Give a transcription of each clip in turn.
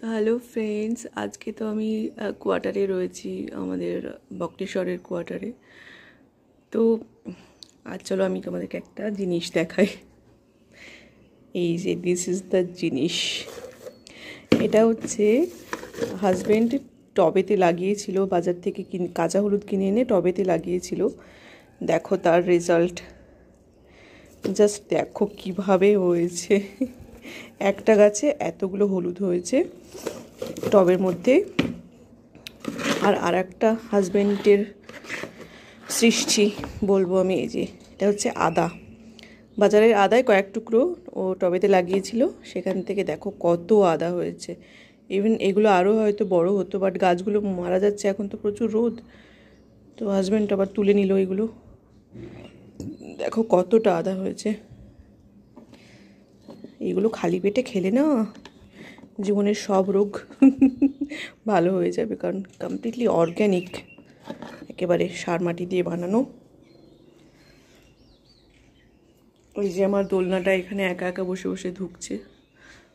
Hello friends, আজকে তো আমি কোয়ার্টারে রয়েছি, আমাদের বক্রেশ্বরের কোয়ার্টারে। তো আজ চলো আমি তোমাদেরকে একটা জিনিস দেখাই। এই যে দিস ইজ দ্য জিনিস। এটা হচ্ছে হাজব্যান্ড টবেতে লাগিয়েছিল, বাজার থেকে কাঁচা হলুদ কিনে এনে টবেতে লাগিয়েছিল। দেখো তার রেজাল্ট, জাস্ট দেখো কিভাবে হয়েছে। একটা গাছে এতগুলো হলুদ হয়েছে টবের মধ্যে। আর একটা হাজব্যান্ডের সৃষ্টি বলবো আমি। এই যে এটা হচ্ছে আদা, বাজারের আদায় কয়েক টুকরো ও টবেতে লাগিয়েছিল, সেখান থেকে দেখো কত আদা হয়েছে। ইভেন এগুলো আরও হয়তো বড় হতো, বাট গাছগুলো মারা যাচ্ছে, এখন তো প্রচুর রোদ। তো হাজব্যান্ড আবার তুলে নিল এগুলো। দেখো কতটা আদা হয়েছে। এগুলো খালি পেটে খেলে না জীবনের সব রোগ ভালো হয়ে যাবে, কারণ কমপ্লিটলি অর্গ্যানিক, একেবারে সার মাটি দিয়ে বানানো। ওই যে আমার দোলনাটা এখানে একা একা বসে বসে ধুকছে।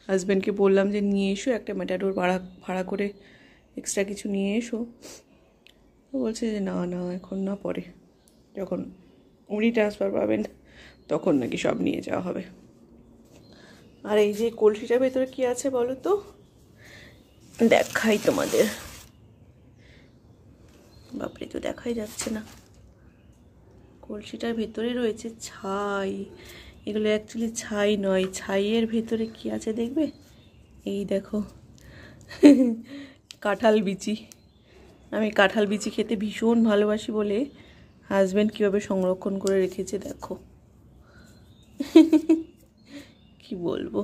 হাজব্যান্ডকে বললাম যে নিয়ে এসো একটা ম্যাটাডোর ভাড়া করে, এক্সট্রা কিছু নিয়ে এসো। ও বলছে যে না না এখন না, পরে যখন উনি ট্রান্সফার পাবেন তখন নাকি সব নিয়ে যাওয়া হবে। আর এই যে কলসিটার ভেতরে কি আছে বলো তো, দেখাই তোমাদের। বাপরে, তো দেখাই যাচ্ছে না। কলসিটার ভেতরে রয়েছে ছাই। এগুলো অ্যাকচুয়ালি ছাই নয়, ছাইয়ের ভেতরে কি আছে দেখবে। এই দেখো কাঁঠাল বিচি। আমি কাঁঠাল বিচি খেতে ভীষণ ভালোবাসি বলে হাজব্যান্ড কীভাবে সংরক্ষণ করে রেখেছে দেখো। কি বলবো।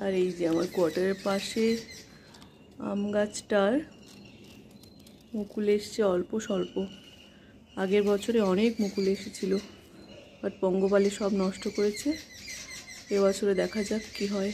আর এই যে আমার কোয়ার্টারের পাশে আম গাছটার মুকুল এসছে অল্প স্বল্প। আগের বছরে অনেক মুকুল এসেছিল, বাট পঙ্গপালে সব নষ্ট করেছে। এবছরে দেখা যাক কি হয়।